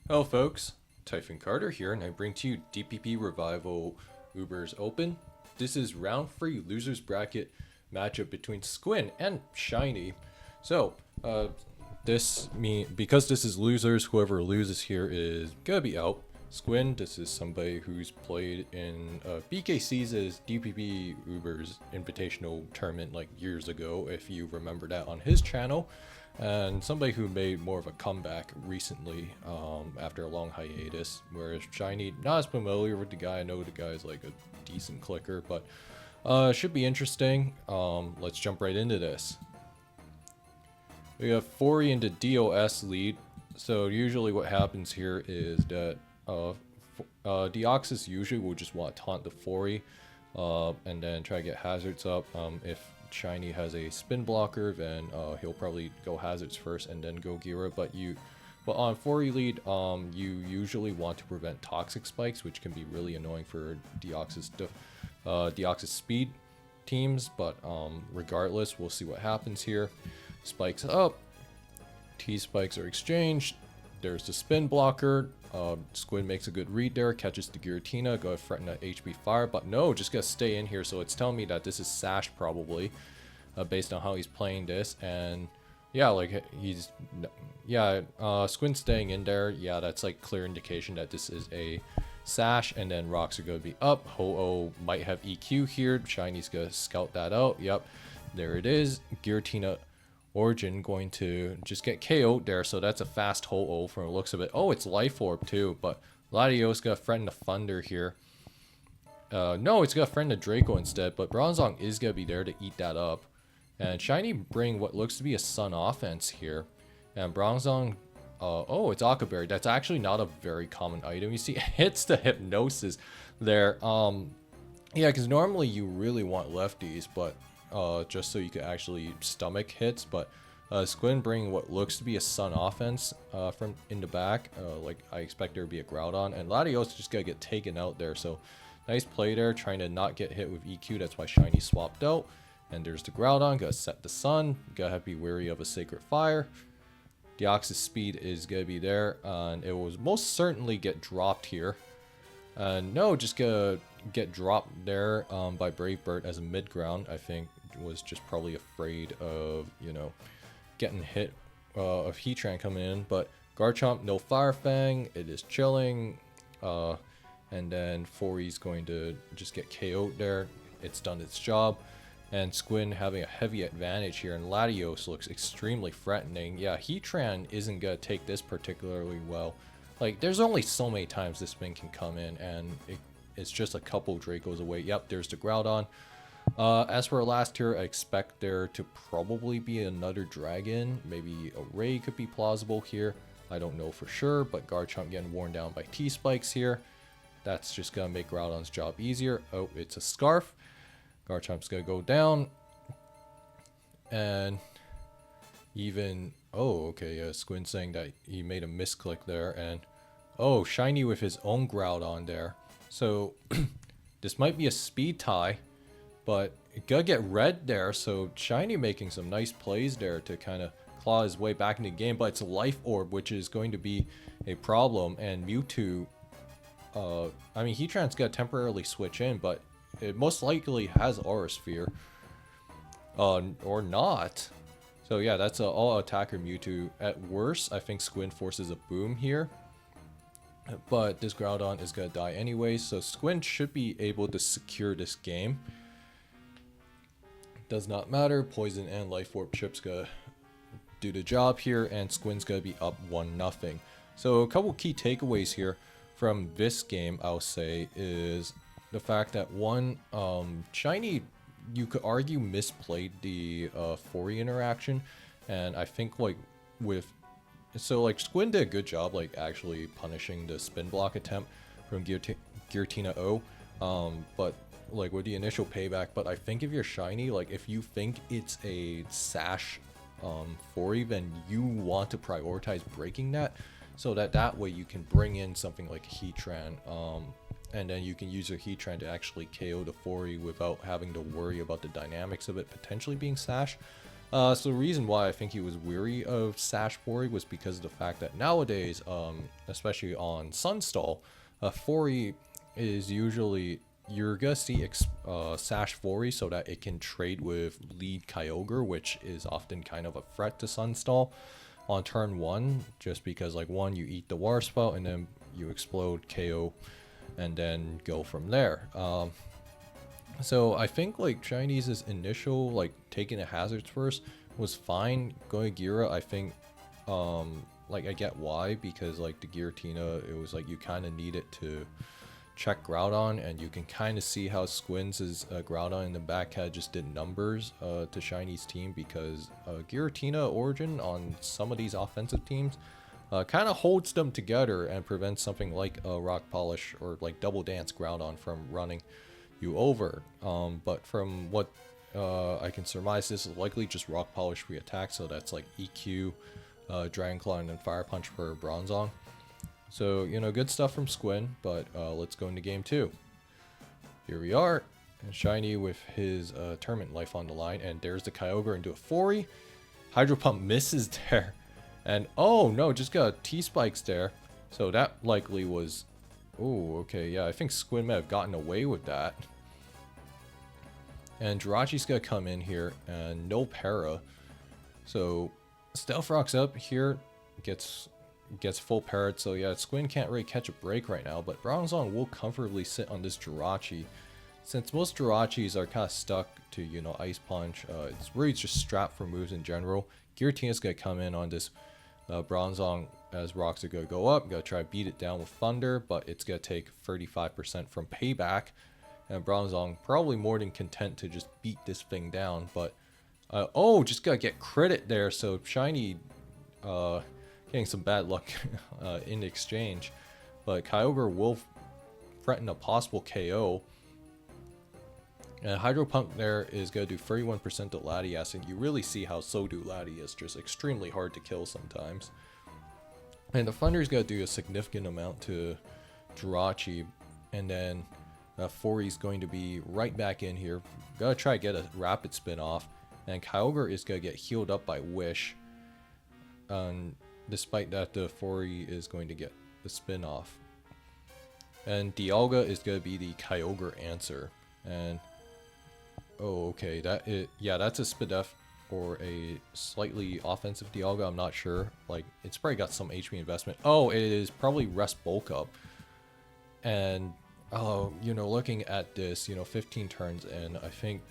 Hello folks, Typhon Carter here, and I bring to you DPP Revival Ubers Open. This is round 3 losers bracket matchup between Squinn and Shiny. So, because this is losers, whoever loses here is gonna be out. Squinn, this is somebody who's played in BKC's DPP Ubers Invitational Tournament like years ago, if you remember that on his channel. And somebody who made more of a comeback recently after a long hiatus, whereas Shiny, not as familiar with the guy. I know the guy's like a decent clicker, but should be interesting. Let's jump right into this. We have Fori into DOS lead. So usually what happens here is that Deoxys usually will just want to taunt the Fori and then try to get hazards up. If Shiny has a spin blocker, then he'll probably go hazards first and then go Gira. But on 4E lead, you usually want to prevent toxic spikes, which can be really annoying for Deoxys speed teams. But regardless, we'll see what happens here. Spikes up, T spikes are exchanged. There's the spin blocker. Squid makes a good read there, catches the Giratina, go threaten that HP fire, but no, just gotta stay in here. So it's telling me that this is Sash probably, based on how he's playing this. And yeah, like Squid staying in there. Yeah, that's like clear indication that this is a Sash. And then rocks are gonna be up. Ho-Oh might have EQ here. Shiny's gonna scout that out. Yep, there it is. Giratina Origin going to just get KO'd there, so that's a fast Ho-Oh from the looks of it. Oh, it's Life Orb too, but Latios got threaten the Thunder here. No, it's got threaten the Draco instead, but Bronzong is going to be there to eat that up. And Shiny bring what looks to be a Sun offense here. And Bronzong, oh, it's Akaberry. That's actually not a very common item. You see, it hits the Hypnosis there. Yeah, because normally you really want lefties, but just so you can actually stomach hits. But Squinn bringing what looks to be a Sun offense from in the back. Like I expect there to be a Groudon, and Latios just gotta get taken out there. So nice play there, trying to not get hit with EQ. That's why Shiny swapped out. And there's the Groudon, gotta set the Sun. Gotta have to be wary of a Sacred Fire. Deoxys speed is gonna be there, and it will most certainly get dropped here. No, just gonna get dropped there by Brave Bird as a mid ground. I think was just probably afraid of, you know, getting hit of Heatran coming in. But Garchomp, no Fire Fang, it is chilling. And then Fori's going to just get KO'd there. It's done its job. And Squinn having a heavy advantage here, and Latios looks extremely threatening. Yeah, Heatran isn't gonna take this particularly well. Like, there's only so many times this thing can come in, and it's just a couple Dracos away. Yep, there's the Groudon. As for our last tier, I expect there to probably be another dragon. Maybe a Ray could be plausible here. I don't know for sure, but Garchomp getting worn down by T-Spikes here. That's just going to make Groudon's job easier. Oh, it's a Scarf. Garchomp's going to go down. And even... Oh, okay, yeah, Squinn saying that he made a misclick there. And, oh, Shiny with his own Groudon there. So, this might be a speed tie. But it gotta get red there, so Shiny making some nice plays there to kind of claw his way back into the game. But it's a Life Orb, which is going to be a problem. And Mewtwo, I mean, Heatran's gonna temporarily switch in, but it most likely has Aura Sphere. Or not. So yeah, that's an all-attacker Mewtwo. At worst, I think Squinn forces a Boom here. But this Groudon is gonna die anyway, so Squinn should be able to secure this game. Does not matter. Poison and Life Orb chips gonna do the job here, and Squinn's gonna be up 1-0. So a couple key takeaways here from this game, I'll say, is the fact that one, Shiny, you could argue, misplayed the Fori interaction, and I think like like Squinn did a good job like actually punishing the spin block attempt from Giratina O, but like with the initial payback. But I think if you're Shiny, like if you think it's a Sash Fori, then you want to prioritize breaking that, so that way you can bring in something like Heatran, and then you can use your Heatran to actually KO the Fori without having to worry about the dynamics of it potentially being Sash. So the reason why I think he was weary of Sash Fori was because of the fact that nowadays, especially on Sunstall, Fori is usually, you're gonna see Sash Fori so that it can trade with lead Kyogre, which is often kind of a threat to Sunstall on turn 1, just because like 1, you eat the Water Spout and then you explode KO and then go from there. So I think like Chinese's initial like taking the hazards first was fine. Going Gira, I think like I get why, because like the Giratina, it was like you kind of need it to check Groudon, and you can kind of see how Squinn's Groudon in the back had just did numbers to Shiny's team, because Giratina Origin on some of these offensive teams kind of holds them together and prevents something like Rock Polish or like Double Dance Groudon from running you over. But from what I can surmise, this is likely just Rock Polish re-attack, so that's like EQ, Dragon Claw, and then Fire Punch for Bronzong. So, you know, good stuff from Squinn, but let's go into game 2. Here we are, and Shiny with his tournament life on the line, and there's the Kyogre into a Fori. Hydro Pump misses there, and oh no, just got T-Spikes there. So that likely was, oh, okay, yeah, I think Squinn may have gotten away with that. And Jirachi's gonna come in here, and no para. So Stealth Rock's up here, gets full parrot, so yeah, Squinn can't really catch a break right now, but Bronzong will comfortably sit on this Jirachi. Since most Jirachis are kind of stuck to, you know, Ice Punch, it's really just strapped for moves in general. Giratina's gonna come in on this Bronzong as rocks are gonna go up, gonna try to beat it down with Thunder, but it's gonna take 35% from Payback, and Bronzong probably more than content to just beat this thing down, but oh, just gotta get credit there, so Shiny getting some bad luck in exchange, but Kyogre will threaten a possible KO. And Hydro Pump there is going to do 31% to Latias, and you really see how so do Latias, just extremely hard to kill sometimes. And the Thunder is going to do a significant amount to Jirachi, and then Fori's going to be right back in here. Gotta try to get a Rapid Spin off, and Kyogre is going to get healed up by Wish. Despite that, the Fori is going to get the spin off. And Dialga is going to be the Kyogre answer. And oh, okay, that's a Spadef or a slightly offensive Dialga, I'm not sure. Like, it's probably got some HP investment. Oh, it is probably Rest Bulk Up. And you know, looking at this, you know, 15 turns in, I think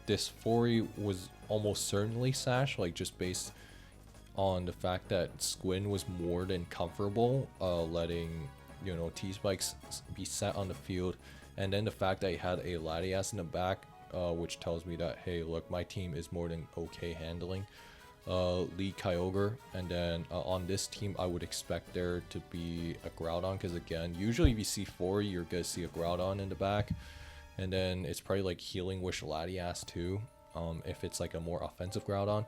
this Fori was almost certainly Sash, like just based on the fact that Squinn was more than comfortable letting, you know, T-Spikes be set on the field, and then the fact that he had a Latias in the back, which tells me that, hey, look, my team is more than okay handling lead Kyogre. And then on this team, I would expect there to be a Groudon, because again, usually if you see 4, you're gonna see a Groudon in the back, and then it's probably like Healing Wish Latias too, if it's like a more offensive Groudon.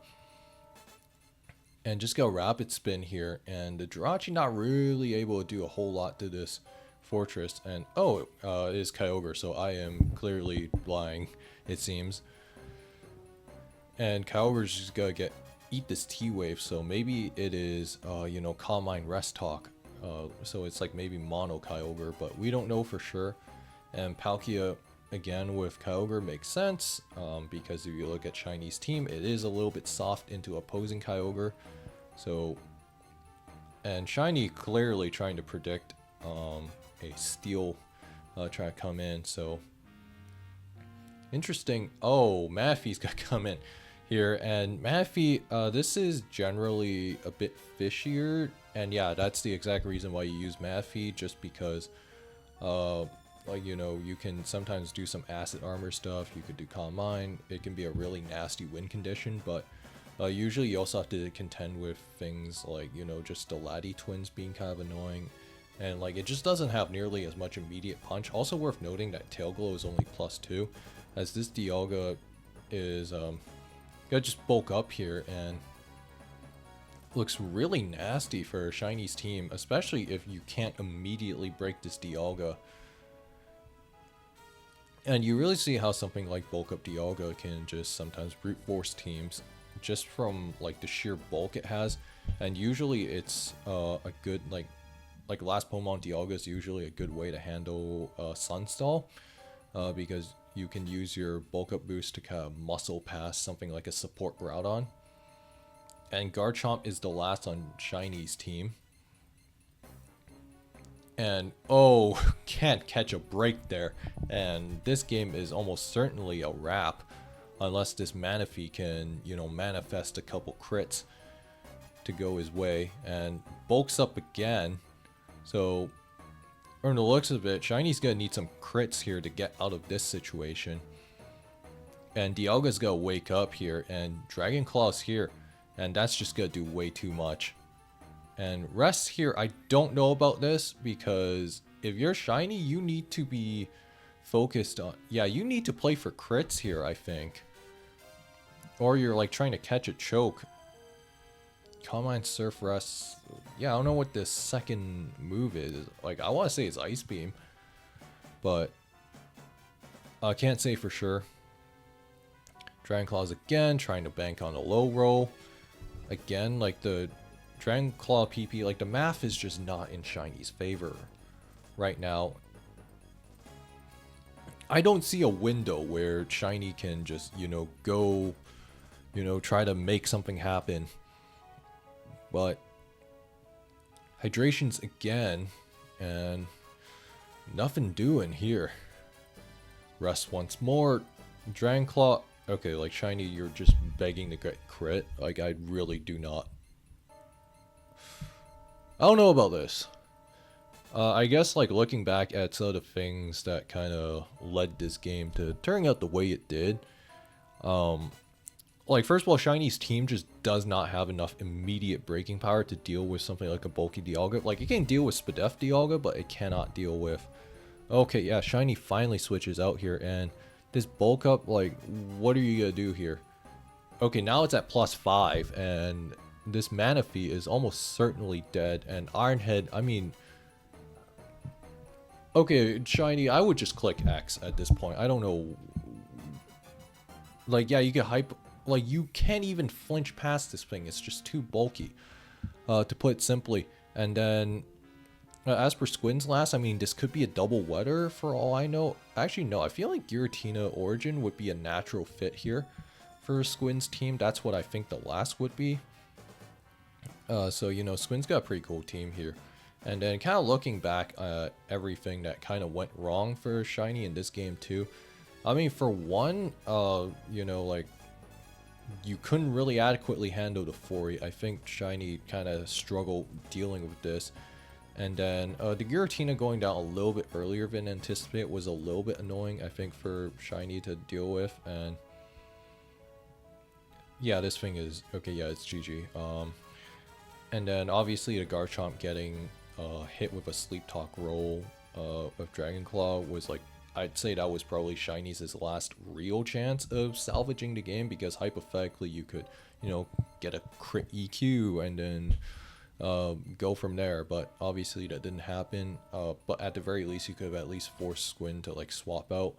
And just go Rapid Spin here, and the Jirachi not really able to do a whole lot to this Fortress. And oh, it is Kyogre, so I am clearly lying, it seems. And Kyogre's just gonna eat this T-Wave, so maybe it is, you know, Calm Mind Rest Talk. So it's like maybe Mono Kyogre, but we don't know for sure. And Palkia again with Kyogre makes sense, because if you look at Chinese team, it is a little bit soft into opposing Kyogre. So, and Shiny clearly trying to predict a Steel trying to come in. So interesting. Oh, Maffey's got to come in here, and Maffey, this is generally a bit fishier, and yeah, that's the exact reason why you use Maffey, just because like, you know, you can sometimes do some Acid Armor stuff, you could do Calm Mind, it can be a really nasty win condition, but usually you also have to contend with things like, you know, just the Lati Twins being kind of annoying, and like it just doesn't have nearly as much immediate punch. Also worth noting that Tail Glow is only +2, as this Dialga is gonna just bulk up here and looks really nasty for a Shiny's team, especially if you can't immediately break this Dialga. And you really see how something like Bulk Up Dialga can just sometimes brute force teams. just from like the sheer bulk it has, and usually it's a good like last Pokemon Dialga is usually a good way to handle Sunstall, because you can use your bulk up boost to kind of muscle past something like a support Groudon. And Garchomp is the last on Shiny's team. And oh, can't catch a break there. And this game is almost certainly a wrap, unless this Manaphy can, you know, manifest a couple crits to go his way. And bulks up again. So, from the looks of it, Shiny's gonna need some crits here to get out of this situation. And Dialga's gotta wake up here, and Dragon Claw's here, and that's just gonna do way too much. And rest here, I don't know about this, because if you're Shiny, you need to be focused on... Yeah, you need to play for crits here, I think. Or you're like trying to catch a choke. Calm Mind, Surf, Rest. Yeah, I don't know what this second move is. Like, I want to say it's Ice Beam, but I can't say for sure. Dragon Claws again, trying to bank on a low roll. Again, like the Dragon Claw PP, like the math is just not in Shiny's favor right now. I don't see a window where Shiny can just, you know, go, you know, try to make something happen. But Hydrations again, and nothing doing here. Rest once more. Dragon Claw. Okay, like Shiny, you're just begging to get crit. Like, I really do not. I don't know about this. I guess, like, looking back at some of the things that kind of led this game to turning out the way it did. Like, first of all, Shiny's team just does not have enough immediate breaking power to deal with something like a bulky Dialga. Like, it can deal with Spadef Dialga, but it cannot deal with... Okay, yeah, Shiny finally switches out here, and this bulk up, like, what are you gonna do here? Okay, now it's at +5, and this Manaphy is almost certainly dead, and Ironhead, I mean... Okay, Shiny, I would just click X at this point. I don't know... Like, yeah, you get hype... Like, you can't even flinch past this thing. It's just too bulky, to put it simply. And then, as per Squinn's last, I mean, this could be a double wetter for all I know. Actually, no, I feel like Giratina Origin would be a natural fit here for Squinn's team. That's what I think the last would be. So, you know, Squinn's got a pretty cool team here. And then kind of looking back at everything that kind of went wrong for Shiny in this game too. I mean, for one, you know, like, you couldn't really adequately handle the Fori. I think Shiny kind of struggled dealing with this. And then the Giratina going down a little bit earlier than anticipated was a little bit annoying, I think, for Shiny to deal with. And yeah, this thing is... Okay, yeah, it's GG. And then obviously the Garchomp getting hit with a Sleep Talk roll of Dragon Claw was like... I'd say that was probably Shiny's last real chance of salvaging the game, because hypothetically you could, you know, get a crit EQ and then go from there. But obviously that didn't happen. But at the very least, you could have at least forced Squinn to like swap out,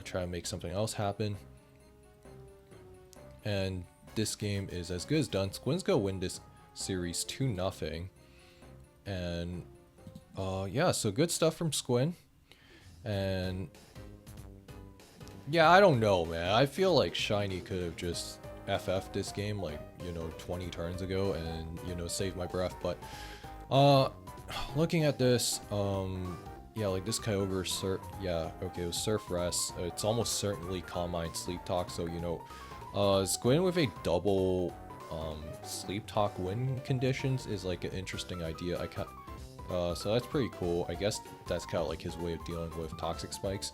try to make something else happen. And this game is as good as done. Squinn's gonna win this series 2-0. And yeah, so good stuff from Squinn. And yeah, I don't know, man. I feel like Shiny could have just FF'd this game like, you know, 20 turns ago and, you know, saved my breath. But looking at this, yeah, like this Kyogre Surf, yeah, okay, it was Surf Rest. It's almost certainly Calm Mind Sleep Talk. So, you know, Squinn with a double Sleep Talk win conditions is like an interesting idea. So that's pretty cool. I guess that's kind of like his way of dealing with Toxic Spikes,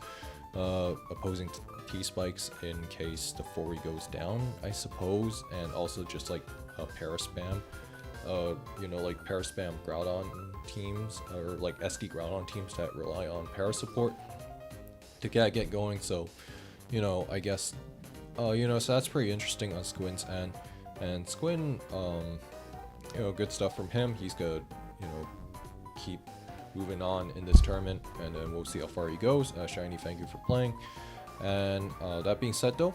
opposing T-Spikes in case the Fori goes down, I suppose, and also just like a Paraspam, you know, like Paraspam Groudon teams, or like SD Groudon teams that rely on Para support to get going. So, you know, I guess, you know, so that's pretty interesting on Squinn's end. And Squinn, you know, good stuff from him. He's good, you know, keep moving on in this tournament, and then we'll see how far he goes. Shiny, thank you for playing. And that being said though,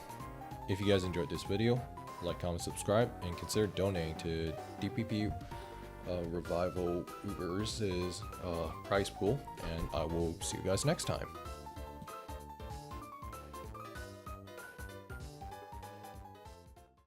if you guys enjoyed this video, like, comment, subscribe, and consider donating to DPP Revival Ubers' prize pool. And I will see you guys next time.